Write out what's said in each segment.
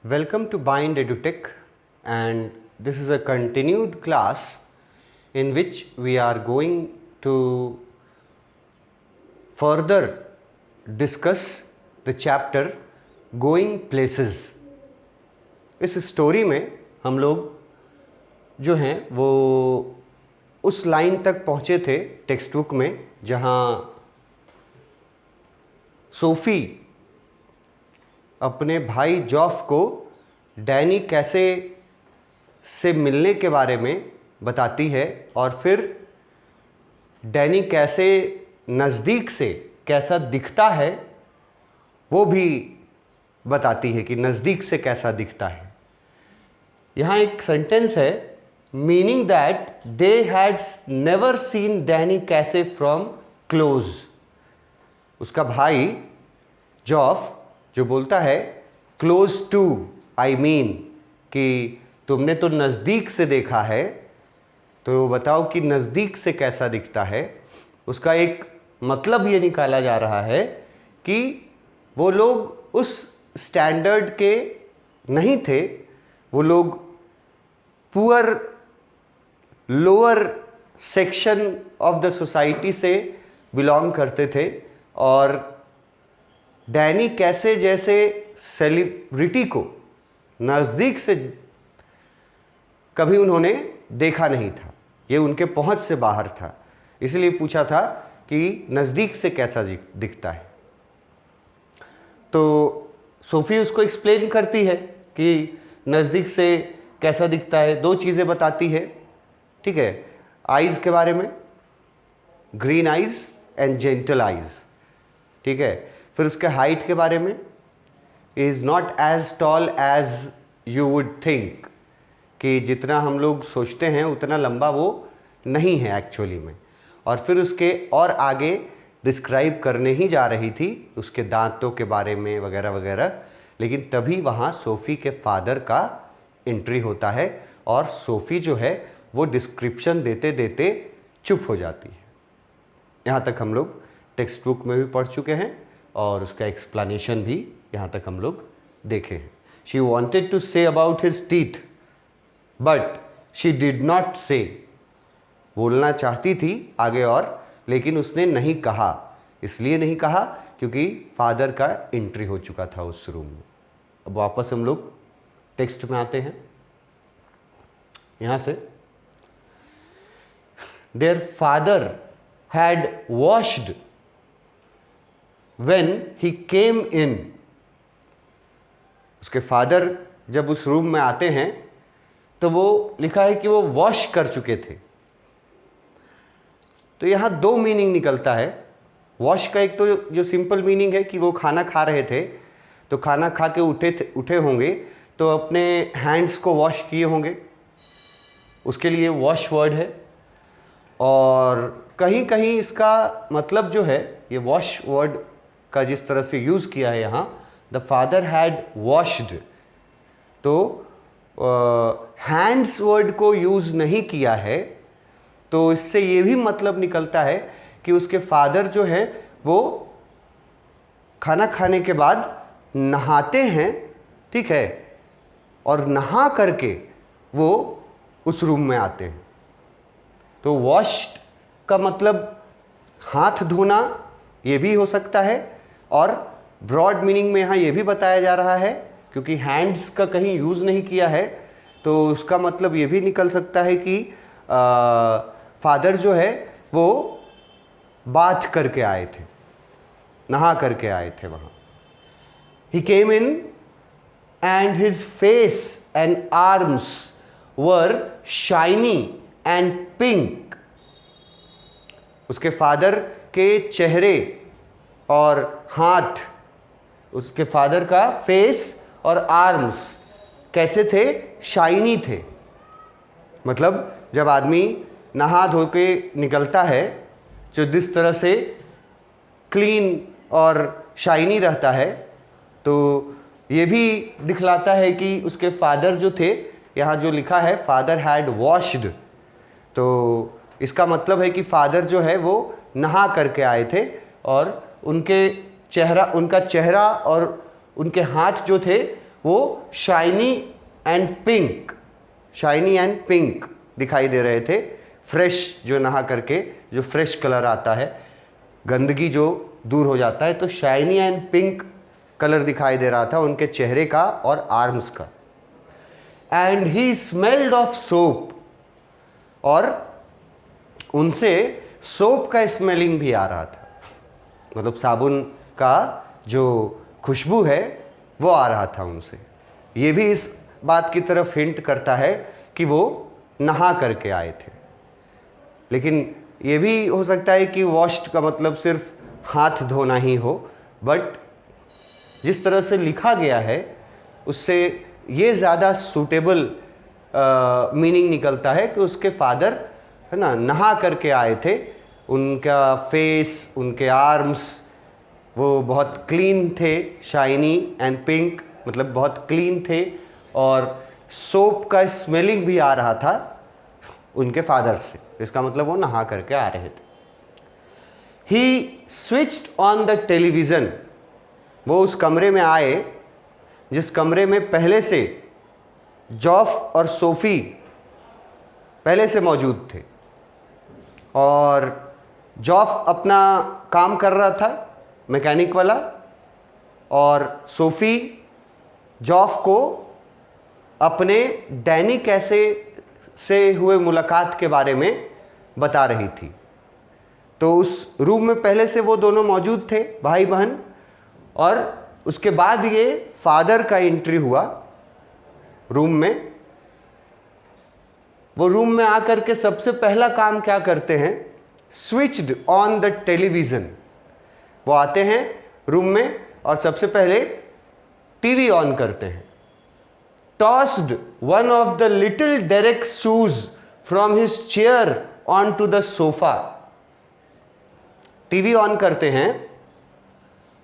Welcome to Bind EduTech, and this is a continued class in which we are going to further discuss the chapter Going Places. इस story में हम लोग जो हैं वो उस लाइन तक पहुँचे थे टेक्स्ट बुक में जहाँ सोफ़ी अपने भाई जॉफ को डैनी कैसे से मिलने के बारे में बताती है और फिर डैनी कैसे नज़दीक से कैसा दिखता है वो भी बताती है कि नज़दीक से कैसा दिखता है। यहाँ एक सेंटेंस है, meaning that they had never seen Danny कैसे फ्रॉम क्लोज। उसका भाई जॉफ जो बोलता है क्लोज टू, आई मीन कि तुमने तो नज़दीक से देखा है, तो बताओ कि नज़दीक से कैसा दिखता है। उसका एक मतलब ये निकाला जा रहा है कि वो लोग उस स्टैंडर्ड के नहीं थे, वो लोग poor lower section of the society से बिलोंग करते थे और डैनी कैसे जैसे सेलिब्रिटी को नज़दीक से कभी उन्होंने देखा नहीं था, ये उनके पहुंच से बाहर था, इसलिए पूछा था कि नज़दीक से कैसा दिखता है। तो सोफ़ी उसको एक्सप्लेन करती है कि नज़दीक से कैसा दिखता है, दो चीज़ें बताती है, ठीक है, आइज़ के बारे में, green eyes and gentle eyes, ठीक है। फिर उसके हाइट के बारे में, is not as tall as you would think, कि जितना हम लोग सोचते हैं उतना लंबा वो नहीं है एक्चुअली में। और फिर उसके और आगे डिस्क्राइब करने ही जा रही थी उसके दांतों के बारे में वगैरह वगैरह, लेकिन तभी वहाँ सोफ़ी के फादर का एंट्री होता है और सोफ़ी जो है वो डिस्क्रिप्शन देते देते चुप हो जाती है। यहाँ तक हम लोग टेक्स्ट बुक में भी पढ़ चुके हैं और उसका एक्सप्लेनेशन भी यहाँ तक हम लोग देखे हैं। She wanted to say about his teeth but she did not say, बोलना चाहती थी आगे और, लेकिन उसने नहीं कहा। इसलिए नहीं कहा क्योंकि फादर का एंट्री हो चुका था उस रूम में। अब वापस हम लोग टेक्स्ट में आते हैं। यहाँ से, their father had washed when he came in, उसके फादर जब उस रूम में आते हैं तो वो लिखा है कि वो वॉश कर चुके थे। तो यहाँ दो मीनिंग निकलता है वॉश का। एक तो जो सिंपल मीनिंग है कि वो खाना खा रहे थे, तो खाना खा के उठे होंगे तो अपने हैंड्स को वॉश किए होंगे, उसके लिए वॉश वर्ड है। और कहीं कहीं इसका मतलब जो है, ये वॉश वर्ड का जिस तरह से यूज़ किया है यहाँ, द फादर हैड वॉश्ड, तो हैंड्स वर्ड को यूज़ नहीं किया है। तो इससे ये भी मतलब निकलता है कि उसके फादर जो है वो खाना खाने के बाद नहाते हैं, ठीक है, और नहा करके वो उस रूम में आते हैं। तो वॉश्ड का मतलब हाथ धोना ये भी हो सकता है, और ब्रॉड मीनिंग में यहाँ ये भी बताया जा रहा है क्योंकि हैंड्स का कहीं यूज़ नहीं किया है, तो उसका मतलब ये भी निकल सकता है कि फादर जो है वो बाथ करके आए थे, नहा करके आए थे वहाँ। He came in and his face and arms were shiny and pink. उसके फादर के चेहरे और हाथ, उसके फादर का फेस और आर्म्स कैसे थे? शाइनी थे। मतलब जब आदमी नहा धो के निकलता है, जो जिस तरह से क्लीन और शाइनी रहता है, तो ये भी दिखलाता है कि उसके फादर जो थे, यहाँ जो लिखा है फादर हैड वॉश्ड, तो इसका मतलब है कि फादर जो है वो नहा करके आए थे और उनका चेहरा और उनके हाथ जो थे वो शाइनी एंड पिंक दिखाई दे रहे थे। फ्रेश, जो नहा करके जो फ्रेश कलर आता है, गंदगी जो दूर हो जाता है, तो शाइनी एंड पिंक कलर दिखाई दे रहा था उनके चेहरे का और आर्म्स का। And he smelled of soap, और उनसे सोप का स्मेलिंग भी आ रहा था, मतलब साबुन का जो खुशबू है वो आ रहा था उनसे। ये भी इस बात की तरफ हिंट करता है कि वो नहा करके आए थे। लेकिन ये भी हो सकता है कि वॉश्ड का मतलब सिर्फ हाथ धोना ही हो, बट जिस तरह से लिखा गया है उससे ये ज़्यादा सूटेबल मीनिंग निकलता है कि उसके फादर, है ना, नहा करके आए थे। उनका फेस, उनके आर्म्स वो बहुत क्लीन थे, शाइनी एंड पिंक, मतलब बहुत क्लीन थे, और सोप का स्मेलिंग भी आ रहा था उनके फादर से। इसका मतलब वो नहा करके आ रहे थे। ही स्विच्ड ऑन द टेलीविज़न, वो उस कमरे में आए जिस कमरे में पहले से जॉफ और सोफ़ी पहले से मौजूद थे, और जॉफ अपना काम कर रहा था मैकेनिक वाला, और सोफ़ी जॉफ को अपने डैनी कैसे से हुए मुलाकात के बारे में बता रही थी। तो उस रूम में पहले से वो दोनों मौजूद थे, भाई बहन, और उसके बाद ये फादर का एंट्री हुआ रूम में। वो रूम में आकर के सबसे पहला काम क्या करते हैं? Switched on the television. वो आते हैं रूम में और सबसे पहले टीवी ऑन करते हैं। Tossed one of the little Derek shoes from his chair on to the sofa. TV on करते हैं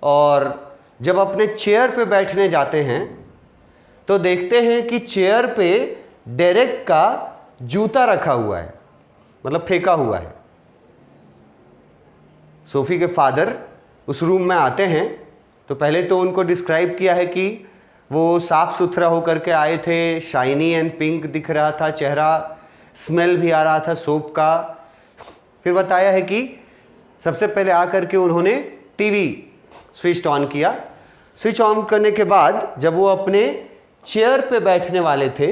और जब अपने चेयर पे बैठने जाते हैं तो देखते हैं कि चेयर पे डेरेक का जूता रखा हुआ है, मतलब फेंका हुआ है। सोफी के फादर उस रूम में आते हैं तो पहले तो उनको डिस्क्राइब किया है कि वो साफ़ सुथरा होकर के आए थे, शाइनी एंड पिंक दिख रहा था चेहरा, स्मेल भी आ रहा था सोप का। फिर बताया है कि सबसे पहले आकर के उन्होंने टीवी स्विच ऑन किया। स्विच ऑन करने के बाद जब वो अपने चेयर पे बैठने वाले थे,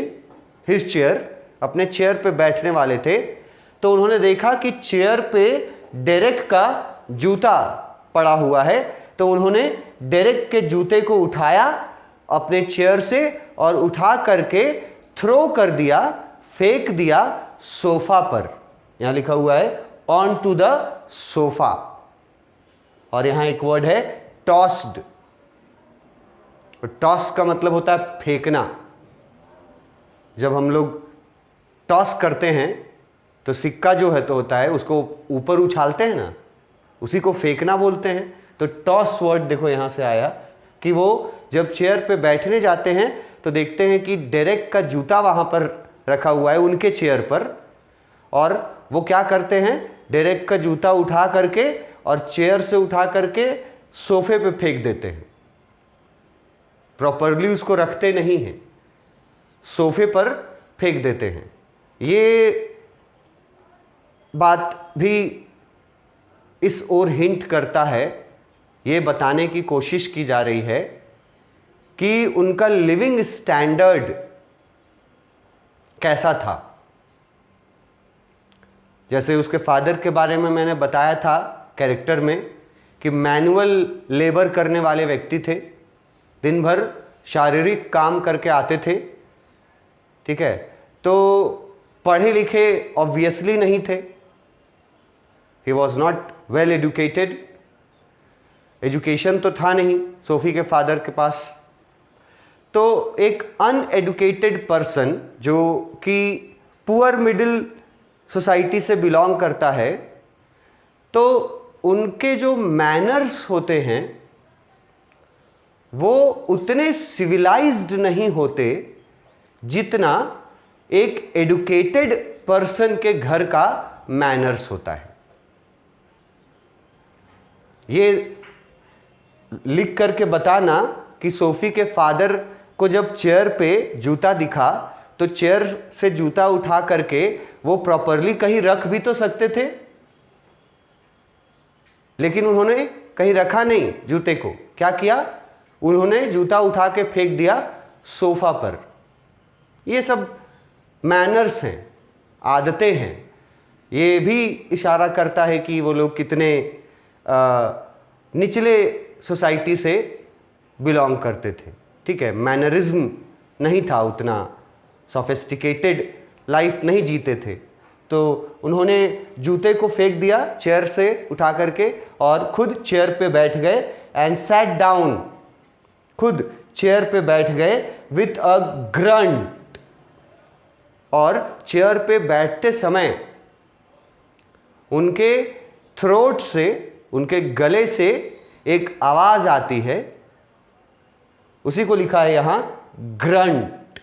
हिज चेयर, अपने चेयर पे बैठने वाले थे, तो उन्होंने देखा कि चेयर पे डेरेक का जूता पड़ा हुआ है। तो उन्होंने डेरेक के जूते को उठाया अपने चेयर से और उठा करके थ्रो कर दिया, फेंक दिया सोफा पर। यहां लिखा हुआ है ऑन टू द सोफा, और यहां एक वर्ड है टॉस्ड। टॉस का मतलब होता है फेंकना। जब हम लोग टॉस करते हैं तो सिक्का जो है तो होता है उसको ऊपर उछालते हैं ना, उसी को फेंकना बोलते हैं। तो टॉस वर्ड देखो यहां से आया कि वो जब चेयर पे बैठने जाते हैं तो देखते हैं कि डेरेक का जूता वहां पर रखा हुआ है उनके चेयर पर, और वो क्या करते हैं, डेरेक का जूता उठा करके और चेयर से उठा करके सोफे पे फेंक देते हैं। प्रॉपरली उसको रखते नहीं हैं, सोफे पर फेंक देते हैं। ये बात भी इस ओर हिंट करता है, ये बताने की कोशिश की जा रही है कि उनका लिविंग स्टैंडर्ड कैसा था। जैसे उसके फादर के बारे में मैंने बताया था कैरेक्टर में कि मैनुअल लेबर करने वाले व्यक्ति थे, दिन भर शारीरिक काम करके आते थे, ठीक है। तो पढ़े लिखे ऑब्वियसली नहीं थे, he was not well educated, education तो था नहीं सोफी के फादर के पास। तो एक अनएडुकेटेड पर्सन जो कि पुअर मिडिल सोसाइटी से बिलोंग करता है, तो उनके जो मैनर्स होते हैं वो उतने सिविलाइज्ड नहीं होते जितना एक एडुकेटेड पर्सन के घर का मैनर्स होता है। ये लिख करके बताना कि सोफी के फादर को जब चेयर पे जूता दिखा तो चेयर से जूता उठा करके वो प्रॉपरली कहीं रख भी तो सकते थे, लेकिन उन्होंने कहीं रखा नहीं जूते को। क्या किया? उन्होंने जूता उठा के फेंक दिया सोफा पर। ये सब मैनर्स हैं, आदतें हैं। ये भी इशारा करता है कि वो लोग कितने निचले सोसाइटी से बिलोंग करते थे। ठीक है, मैनरिज्म नहीं था, उतना सोफिस्टिकेटेड लाइफ नहीं जीते थे। तो उन्होंने जूते को फेंक दिया चेयर से उठा करके और खुद चेयर पे बैठ गए एंड सैट डाउन। खुद चेयर पे बैठ गए विथ अ ग्रंट। और चेयर पे बैठते समय उनके थ्रोट से, उनके गले से एक आवाज आती है, उसी को लिखा है यहां ग्रंट।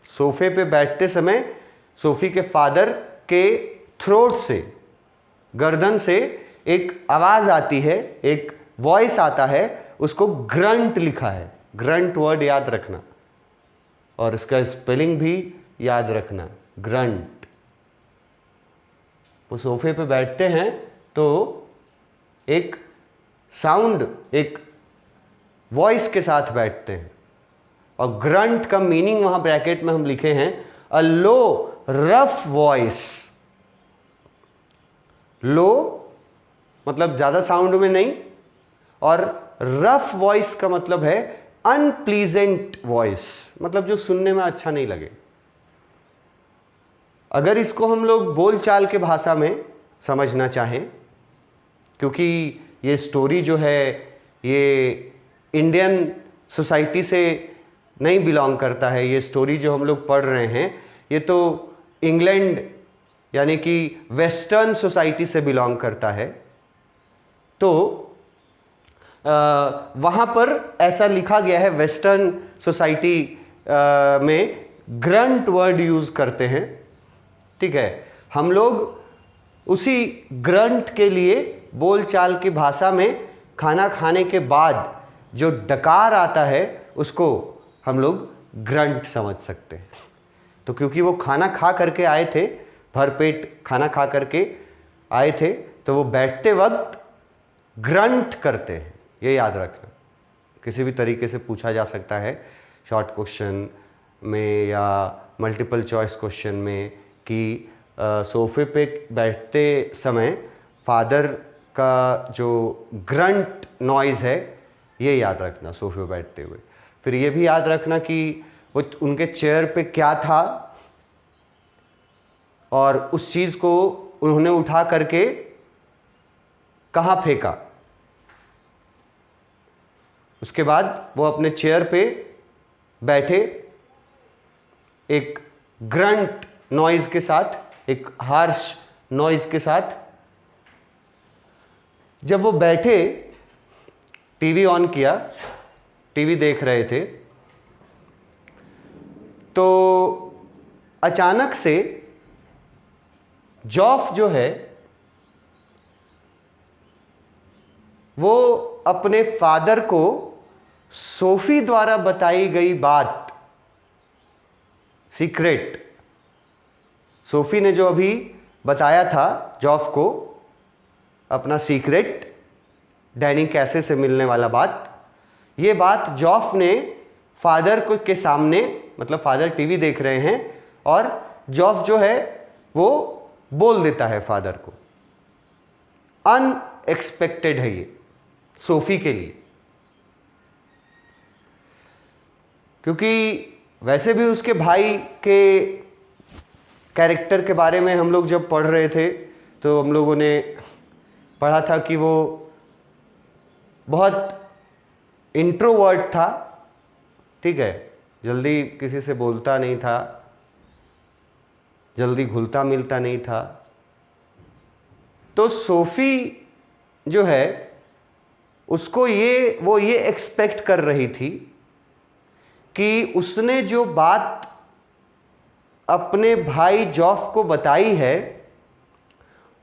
सोफे पे बैठते समय सोफी के फादर के थ्रोट से, गर्दन से एक आवाज आती है, एक वॉइस आता है, उसको ग्रंट लिखा है। ग्रंट वर्ड याद रखना और इसका स्पेलिंग भी याद रखना, ग्रंट। वो सोफे पे बैठते हैं तो एक साउंड, एक वॉइस के साथ बैठते हैं। और ग्रंट का मीनिंग वहां ब्रैकेट में हम लिखे हैं, अ लो रफ वॉइस। लो मतलब ज्यादा साउंड में नहीं, और रफ वॉइस का मतलब है अनप्लीजेंट वॉइस, मतलब जो सुनने में अच्छा नहीं लगे। अगर इसको हम लोग बोलचाल के भाषा में समझना चाहें, क्योंकि ये स्टोरी जो है ये इंडियन सोसाइटी से नहीं बिलोंग करता है। ये स्टोरी जो हम लोग पढ़ रहे हैं ये तो इंग्लैंड यानी कि वेस्टर्न सोसाइटी से बिलोंग करता है। तो वहाँ पर ऐसा लिखा गया है, वेस्टर्न सोसाइटी में ग्रंट वर्ड यूज़ करते हैं। ठीक है, हम लोग उसी ग्रंट के लिए बोलचाल की भाषा में खाना खाने के बाद जो डकार आता है उसको हम लोग ग्रंट समझ सकते हैं। तो क्योंकि वो खाना खा करके आए थे, भरपेट खाना खा करके आए थे, तो वो बैठते वक्त ग्रंट करते हैं। ये याद रखना, किसी भी तरीके से पूछा जा सकता है शॉर्ट क्वेश्चन में या मल्टीपल चॉइस क्वेश्चन में कि सोफे पे बैठते समय फादर का जो ग्रंट नॉइज़ है ये याद रखना सोफे पे बैठते हुए। फिर ये भी याद रखना कि वो उनके चेयर पे क्या था और उस चीज़ को उन्होंने उठा करके कहाँ फेंका। उसके बाद वो अपने चेयर पे बैठे एक ग्रंट नॉइज़ के साथ, एक हार्श नॉइज़ के साथ। जब वो बैठे, टीवी ऑन किया, टीवी देख रहे थे, तो अचानक से जॉफ जो है वो अपने फादर को सोफी द्वारा बताई गई बात, सीक्रेट, सोफी ने जो अभी बताया था जॉफ को अपना सीक्रेट, डैनी कैसे से मिलने वाला बात, ये बात जॉफ ने फादर को के सामने, मतलब फादर टीवी देख रहे हैं और जॉफ जो है वो बोल देता है फादर को। अनएक्सपेक्टेड है ये सोफी के लिए, क्योंकि वैसे भी उसके भाई के कैरेक्टर के बारे में हम लोग जब पढ़ रहे थे तो हम लोगों ने पढ़ा था कि वो बहुत इंट्रोवर्ट था। ठीक है, जल्दी किसी से बोलता नहीं था, जल्दी घुलता मिलता नहीं था। तो सोफी जो है उसको वो ये एक्सपेक्ट कर रही थी कि उसने जो बात अपने भाई जॉफ को बताई है,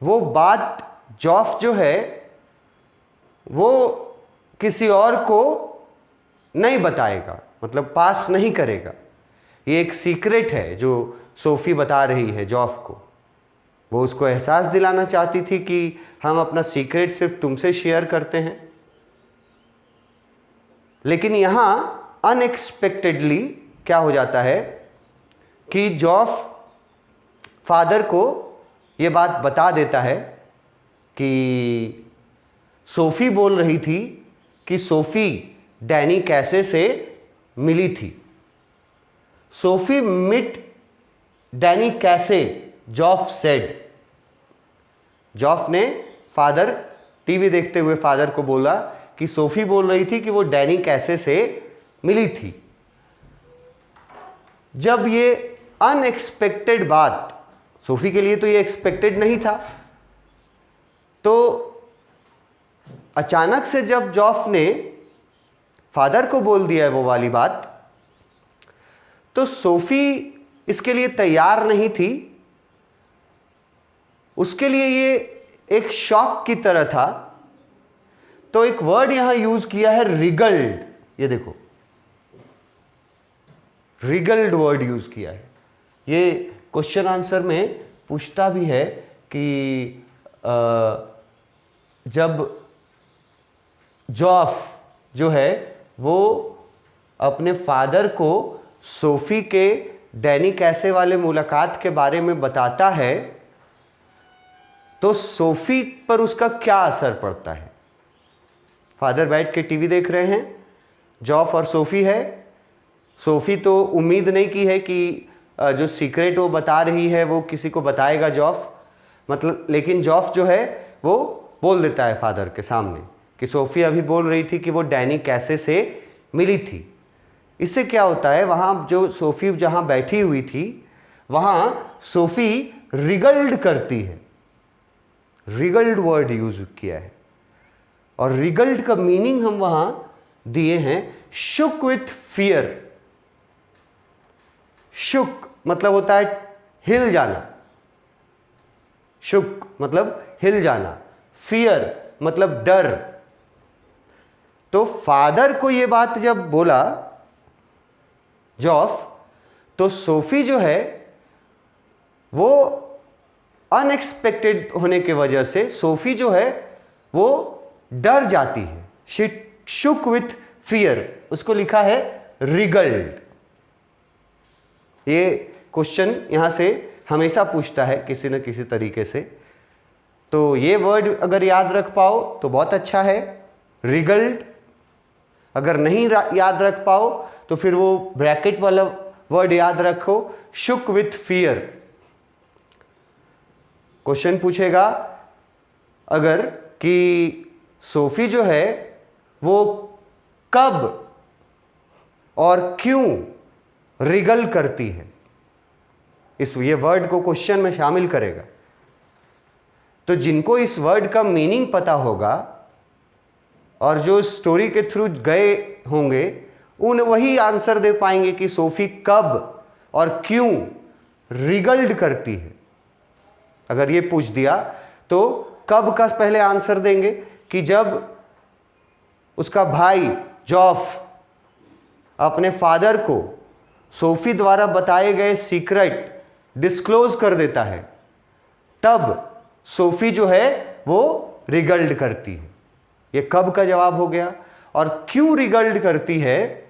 वो बात जॉफ जो है वो किसी और को नहीं बताएगा, मतलब पास नहीं करेगा। ये एक सीक्रेट है जो सोफी बता रही है जॉफ को। वो उसको एहसास दिलाना चाहती थी कि हम अपना सीक्रेट सिर्फ तुमसे शेयर करते हैं। लेकिन यहां अनएक्सपेक्टेडली क्या हो जाता है कि जॉफ फादर को ये बात बता देता है कि सोफी बोल रही थी कि सोफी डैनी कैसे से मिली थी। सोफी मिट डैनी कैसे, जॉफ सेड। जॉफ ने फादर, टीवी देखते हुए फादर को बोला कि सोफी बोल रही थी कि वो डैनी कैसे से मिली थी। जब ये अनएक्सपेक्टेड बात, सोफी के लिए तो ये एक्सपेक्टेड नहीं था, तो अचानक से जब जॉफ ने फादर को बोल दिया है वो वाली बात, तो सोफी इसके लिए तैयार नहीं थी। उसके लिए ये एक शॉक की तरह था। तो एक वर्ड यहां यूज किया है रिगल्ड। ये देखो, रिगल्ड वर्ड यूज किया है। ये क्वेश्चन आंसर में पूछता भी है कि जब जॉफ जो है वो अपने फादर को सोफी के डैनी कैसे वाले मुलाकात के बारे में बताता है, तो सोफी पर उसका क्या असर पड़ता है। फादर बैठ के टीवी देख रहे हैं, जॉफ और सोफी है। सोफी तो उम्मीद नहीं की है कि जो सीक्रेट वो बता रही है वो किसी को बताएगा जॉफ, मतलब, लेकिन जॉफ जो है वो बोल देता है फादर के सामने कि सोफी अभी बोल रही थी कि वो डैनी कैसे से मिली थी। इससे क्या होता है, वहाँ जो सोफी जहाँ बैठी हुई थी वहाँ सोफी रिगल्ड करती है। रिगल्ड वर्ड यूज किया है, और रिगल्ड का मीनिंग हम वहाँ दिए हैं शुक विथ फियर। शुक मतलब होता है हिल जाना, शुक मतलब हिल जाना, फियर मतलब डर। तो फादर को ये बात जब बोला जॉफ, तो सोफी जो है वो अनएक्सपेक्टेड होने की वजह से सोफी जो है वो डर जाती है। शी शुक विथ फियर, उसको लिखा है रिगल्ड। ये क्वेश्चन यहां से हमेशा पूछता है किसी न किसी तरीके से, तो ये वर्ड अगर याद रख पाओ तो बहुत अच्छा है, रिगल्ड। अगर नहीं याद रख पाओ तो फिर वो ब्रैकेट वाला वर्ड याद रखो, शुक विथ फियर। क्वेश्चन पूछेगा अगर कि सोफी जो है वो कब और क्यों रिगल करती है, इस ये वर्ड को क्वेश्चन में शामिल करेगा। तो जिनको इस वर्ड का मीनिंग पता होगा और जो स्टोरी के थ्रू गए होंगे, उन वही आंसर दे पाएंगे कि सोफी कब और क्यों रिगल्ड करती है। अगर ये पूछ दिया तो कब का पहले आंसर देंगे कि जब उसका भाई जॉफ अपने फादर को सोफी द्वारा बताए गए सीक्रेट डिस्क्लोज कर देता है, तब सोफी जो है वो रिगल्ड करती है। ये कब का जवाब हो गया, और क्यों रिगल्ड करती है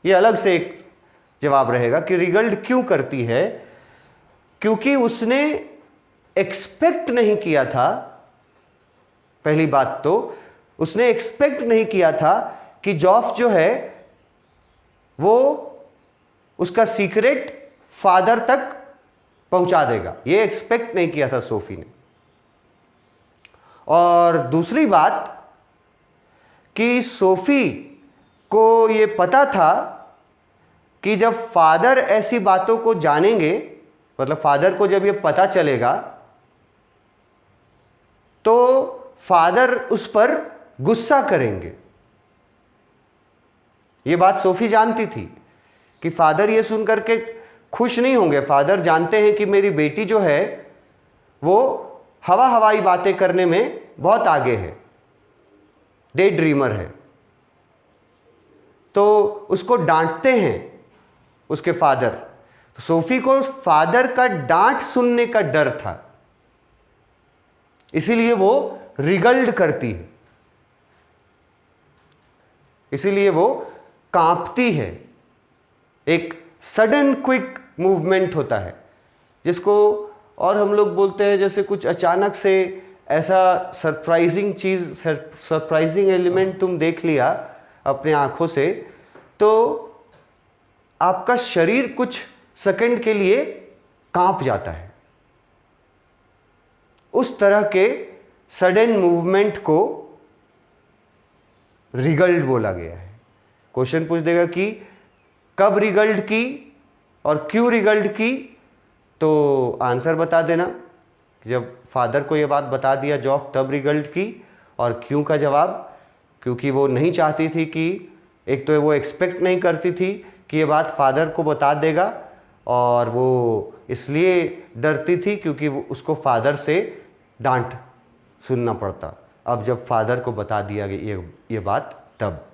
ये अलग से एक जवाब रहेगा कि रिगल्ड क्यों करती है। क्योंकि उसने एक्सपेक्ट नहीं किया था, पहली बात तो उसने एक्सपेक्ट नहीं किया था कि जॉफ जो है वो उसका सीक्रेट फादर तक पहुंचा देगा। ये एक्सपेक्ट नहीं किया था सोफी ने। और दूसरी बात कि सोफी को ये पता था कि जब फादर ऐसी बातों को जानेंगे, मतलब फादर को जब ये पता चलेगा तो फादर उस पर गुस्सा करेंगे। ये बात सोफी जानती थी कि फादर ये सुनकर के खुश नहीं होंगे। फादर जानते हैं कि मेरी बेटी जो है वो हवाई बातें करने में बहुत आगे है, डे ड्रीमर है। तो उसको डांटते हैं उसके फादर। तो सोफी को फादर का डांट सुनने का डर था, इसीलिए वो रिगल्ड करती है, इसीलिए वो कांपती है। एक सडन क्विक मूवमेंट होता है जिसको और हम लोग बोलते हैं जैसे कुछ अचानक से ऐसा सरप्राइजिंग चीज़, सरप्राइजिंग एलिमेंट तुम देख लिया अपने आँखों से, तो आपका शरीर कुछ सेकंड के लिए कांप जाता है। उस तरह के सडन मूवमेंट को रिगल्ड बोला गया है। क्वेश्चन पूछ देगा कि कब रिगल्ड की और क्यों रिगल्ड की, तो आंसर बता देना। जब फादर को ये बात बता दिया जॉफ, तब रिगल्ड की। और क्यों का जवाब, क्योंकि वो नहीं चाहती थी कि, एक तो वो एक्सपेक्ट नहीं करती थी कि ये बात फादर को बता देगा, और वो इसलिए डरती थी क्योंकि वो उसको फादर से डांट सुनना पड़ता। अब जब फादर को बता दिया ये बात, तब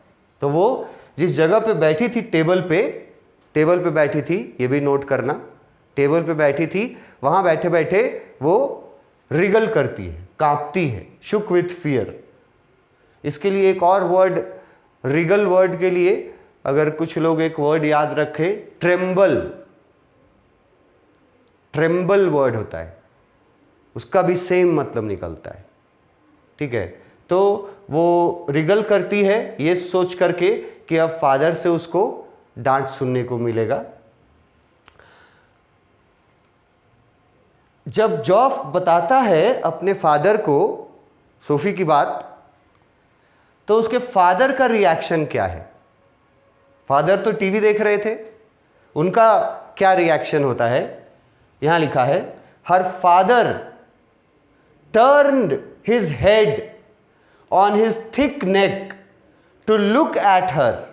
तो वो जिस जगह पे बैठी थी, टेबल पे बैठी थी, ये भी नोट करना, टेबल पे बैठी थी, वहाँ बैठे बैठे वो रिगल करती है, कांपती है, शुक विथ फियर। इसके लिए एक और वर्ड, रिगल वर्ड के लिए अगर कुछ लोग एक वर्ड याद रखें, ट्रेम्बल वर्ड होता है, उसका भी सेम मतलब निकलता है। ठीक है, तो वो रिगल करती है ये सोच करके कि अब फादर से उसको डांट सुनने को मिलेगा। जब जॉफ बताता है अपने फादर को सोफी की बात, तो उसके फादर का रिएक्शन क्या है? फादर तो टीवी देख रहे थे, उनका क्या रिएक्शन होता है? यहां लिखा है, her father turned his head on his thick neck to look at her.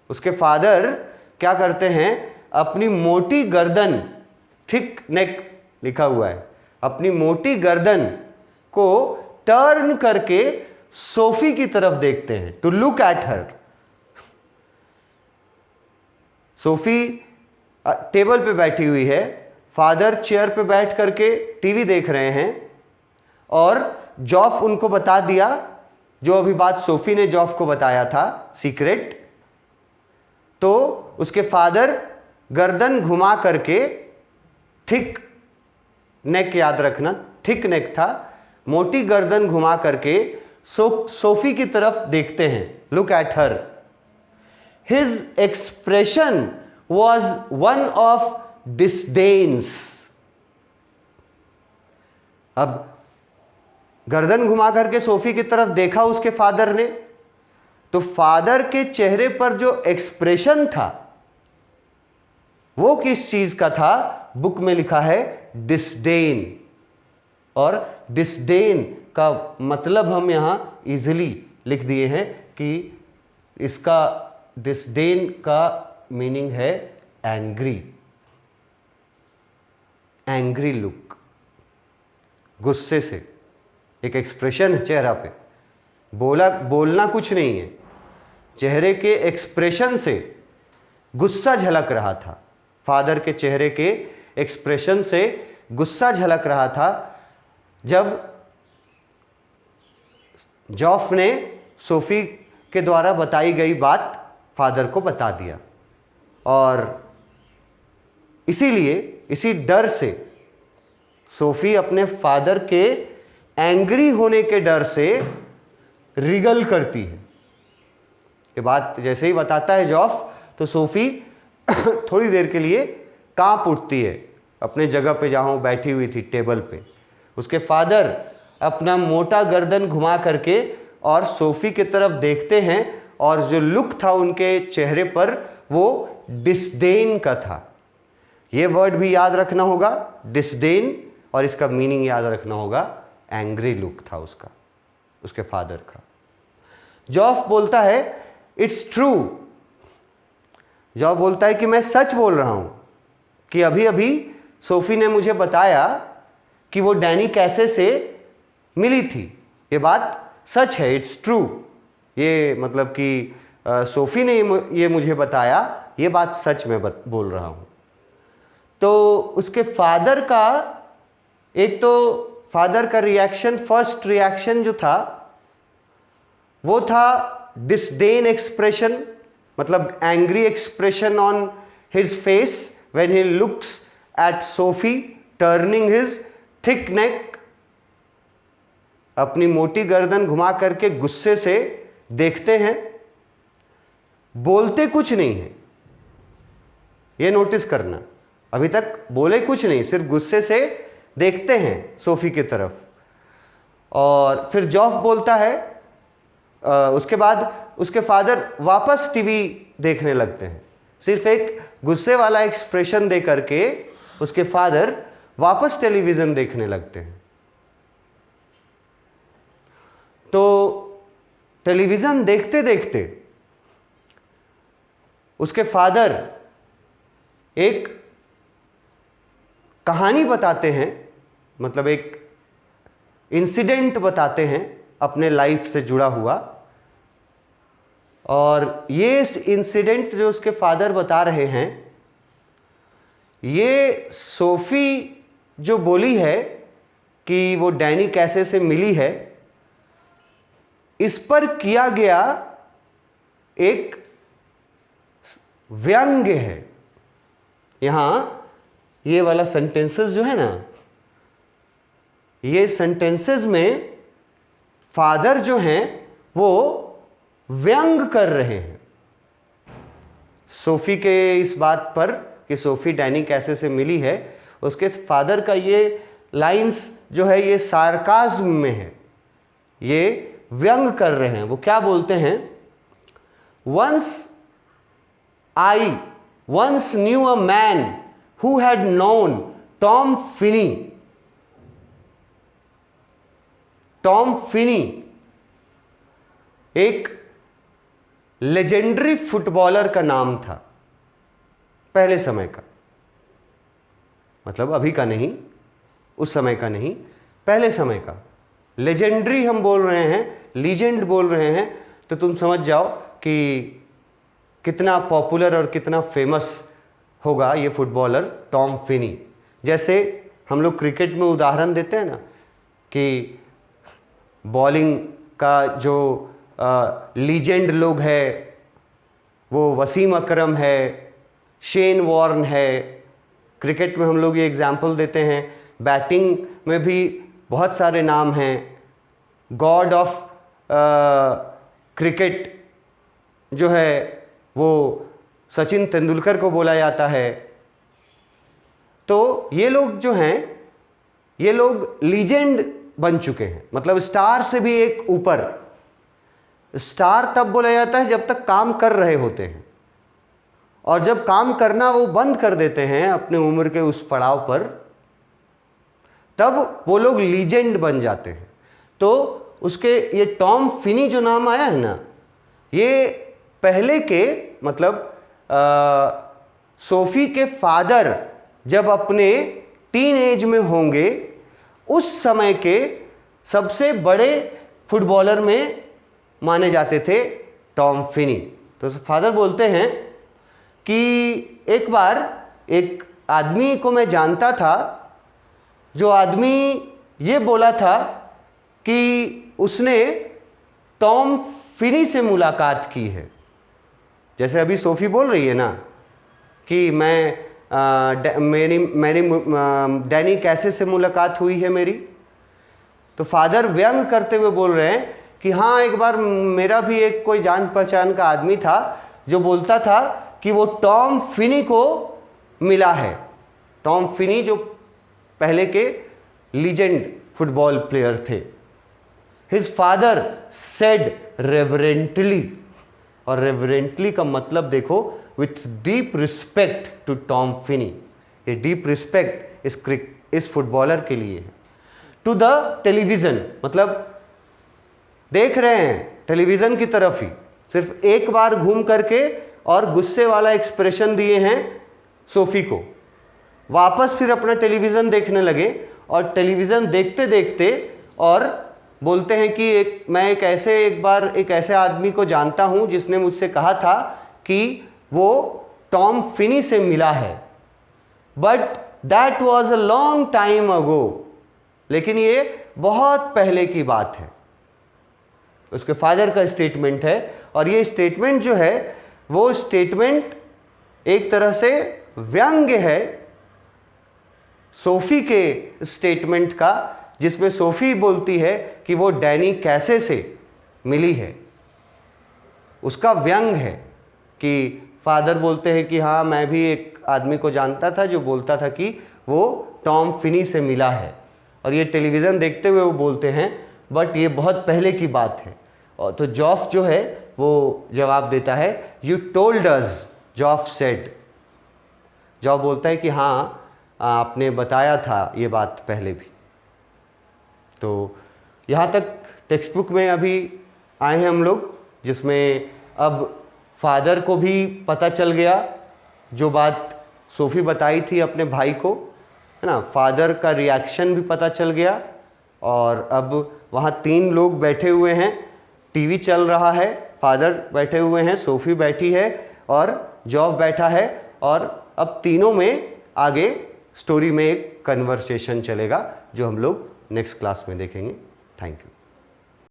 उसके फादर क्या करते हैं? अपनी मोटी गर्दन, थिक नेक लिखा हुआ है, अपनी मोटी गर्दन को टर्न करके सोफी की तरफ देखते हैं, to look at her. Sophie table पे बैठी हुई है, फादर चेयर पे बैठ करके टीवी देख रहे हैं, और जॉफ उनको बता दिया जो अभी बात सोफी ने जॉफ को बताया था, सीक्रेट। तो उसके फादर गर्दन घुमा करके, थिक नेक याद रखना, थिक नेक था, मोटी गर्दन घुमा करके सोफी की तरफ देखते हैं, look at her. His expression was one of disdains. अब गर्दन घुमा करके सोफी की तरफ देखा उसके फादर ने, तो फादर के चेहरे पर जो एक्सप्रेशन था वो किस चीज का था? बुक में लिखा है डिस्डेन, और डिस्डेन का मतलब हम यहां इजीली लिख दिए हैं कि इसका डिस्डेन का मीनिंग है एंग्री, एंग्री लुक, गुस्से से एक एक्सप्रेशन है चेहरा पे, बोलना कुछ नहीं है, चेहरे के एक्सप्रेशन से गुस्सा झलक रहा था। फादर के चेहरे के एक्सप्रेशन से गुस्सा झलक रहा था जब जॉफ ने सोफी के द्वारा बताई गई बात फादर को बता दिया, और इसीलिए इसी डर से सोफी अपने फादर के एंग्री होने के डर से रिगल करती है। ये बात जैसे ही बताता है जॉफ, तो सोफी थोड़ी देर के लिए कांप उठती है अपने जगह पे जहां वो बैठी हुई थी टेबल पे। उसके फादर अपना मोटा गर्दन घुमा करके और सोफी की तरफ देखते हैं, और जो लुक था उनके चेहरे पर वो डिस्डेन का था। ये वर्ड भी याद रखना होगा, डिस्डेन, और इसका मीनिंग याद रखना होगा, एंग्री लुक था उसका, उसके फादर का। जॉफ बोलता है इट्स ट्रू, जॉफ बोलता है कि मैं सच बोल रहा हूं कि अभी अभी सोफी ने मुझे बताया कि वो डैनी कैसे से मिली थी, ये बात सच है, इट्स ट्रू। ये मतलब कि सोफ़ी ने ये मुझे बताया, ये बात सच में बोल रहा हूँ। तो उसके फादर का, एक तो फादर का रिएक्शन, फर्स्ट रिएक्शन जो था वो था डिसडेन एक्सप्रेशन, मतलब angry expression on his face when he looks at Sophie turning his thick neck. अपनी मोटी गर्दन घुमा करके गुस्से से देखते हैं, बोलते कुछ नहीं है, ये नोटिस करना, अभी तक बोले कुछ नहीं, सिर्फ गुस्से से देखते हैं सोफी की तरफ। और फिर जॉफ बोलता है, उसके बाद उसके फादर वापस टीवी देखने लगते हैं। सिर्फ एक गुस्से वाला एक्सप्रेशन दे करके उसके फादर वापस टेलीविज़न देखने लगते हैं। तो टेलीविज़न देखते देखते उसके फादर एक कहानी बताते हैं, मतलब एक इंसिडेंट बताते हैं अपने लाइफ से जुड़ा हुआ। और ये इंसिडेंट जो उसके फादर बता रहे हैं, ये सोफ़ी जो बोली है कि वो डैनी कैसे से मिली है, इस पर किया गया एक व्यंग्य है। यहाँ ये वाला सेंटेंसेस जो है ना, ये सेंटेंसेस में फादर जो हैं वो व्यंग कर रहे हैं सोफ़ी के इस बात पर कि सोफ़ी डैनी कैसे से मिली है। उसके फादर का ये लाइंस जो है ये सार्काज्म में है, ये व्यंग कर रहे हैं। वो क्या बोलते हैं, I once knew a man who had known Tom Finney. Tom Finney एक लेजेंडरी फुटबॉलर का नाम था, पहले समय का, मतलब अभी का नहीं, उस समय का नहीं, पहले समय का। लेजेंडरी हम बोल रहे हैं, लीजेंड बोल रहे हैं, तो तुम समझ जाओ कि कितना पॉपुलर और कितना फेमस होगा ये फुटबॉलर टॉम फिनी। जैसे हम लोग क्रिकेट में उदाहरण देते हैं ना कि बॉलिंग का जो लीजेंड लोग है वो वसीम अकरम है, शेन वॉर्न है। क्रिकेट में हम लोग ये एग्जाम्पल देते हैं। बैटिंग में भी बहुत सारे नाम हैं। गॉड ऑफ क्रिकेट जो है वो सचिन तेंदुलकर को बोला जाता है। तो ये लोग जो हैं, ये लोग लीजेंड बन चुके हैं, मतलब स्टार से भी एक ऊपर। स्टार तब बोला जाता है जब तक काम कर रहे होते हैं, और जब काम करना वो बंद कर देते हैं अपने उम्र के उस पड़ाव पर, तब वो लोग लीजेंड बन जाते हैं। तो उसके ये टॉम फिनी जो नाम आया है ना, ये पहले के, मतलब सोफ़ी के फादर जब अपने टीन एज में होंगे, उस समय के सबसे बड़े फुटबॉलर में माने जाते थे टॉम फिनी। तो फादर बोलते हैं कि एक बार एक आदमी को मैं जानता था, जो आदमी ये बोला था कि उसने टॉम फिनी से मुलाकात की है। जैसे अभी सोफ़ी बोल रही है ना कि मेरी डैनी कैसे से मुलाकात हुई है मेरी, तो फादर व्यंग करते हुए बोल रहे हैं कि हाँ, एक बार मेरा भी एक कोई जान पहचान का आदमी था जो बोलता था कि वो टॉम फिनी को मिला है। टॉम फिनी जो पहले के लीजेंड फुटबॉल प्लेयर थे। हिज फादर सेड रेवरेंटली, और रेवरेंटली का मतलब देखो, with deep respect to Tom Finney. ये डीप रिस्पेक्ट इस फुटबॉलर के लिए है। टू द टेलीविज़न, मतलब देख रहे हैं टेलीविज़न की तरफ ही, सिर्फ एक बार घूम करके और गुस्से वाला एक्सप्रेशन दिए हैं सोफ़ी को। वापस फिर अपना टेलीविज़न देखने लगे, और टेलीविज़न देखते देखते और बोलते हैं कि एक बार एक ऐसे आदमी को जानता हूं जिसने मुझसे कहा था कि वो टॉम फिनी से मिला है, but that was a long time ago. लेकिन ये बहुत पहले की बात है। उसके फादर का स्टेटमेंट है, और ये स्टेटमेंट जो है वो स्टेटमेंट एक तरह से व्यंग्य है सोफी के स्टेटमेंट का, जिसमें सोफी बोलती है कि वो डैनी कैसे से मिली है। उसका व्यंग है कि फादर बोलते हैं कि हाँ, मैं भी एक आदमी को जानता था जो बोलता था कि वो टॉम फिनी से मिला है, और ये टेलीविज़न देखते हुए वो बोलते हैं, बट ये बहुत पहले की बात है। और तो जॉफ जो है वो जवाब देता है, यू टोल्ड अस, जॉफ सेड। जॉफ बोलता है कि हाँ, आपने बताया था ये बात पहले भी। तो यहाँ तक टेक्स्ट बुक में अभी आए हैं हम लोग, जिसमें अब फादर को भी पता चल गया जो बात सोफ़ी बताई थी अपने भाई को, है ना। फादर का रिएक्शन भी पता चल गया, और अब वहाँ 3 लोग बैठे हुए हैं, टीवी चल रहा है, फादर बैठे हुए हैं, सोफ़ी बैठी है और जॉफ बैठा है, और अब तीनों में आगे स्टोरी में एक कन्वर्सेशन चलेगा जो हम लोग नेक्स्ट क्लास में देखेंगे। Thank you.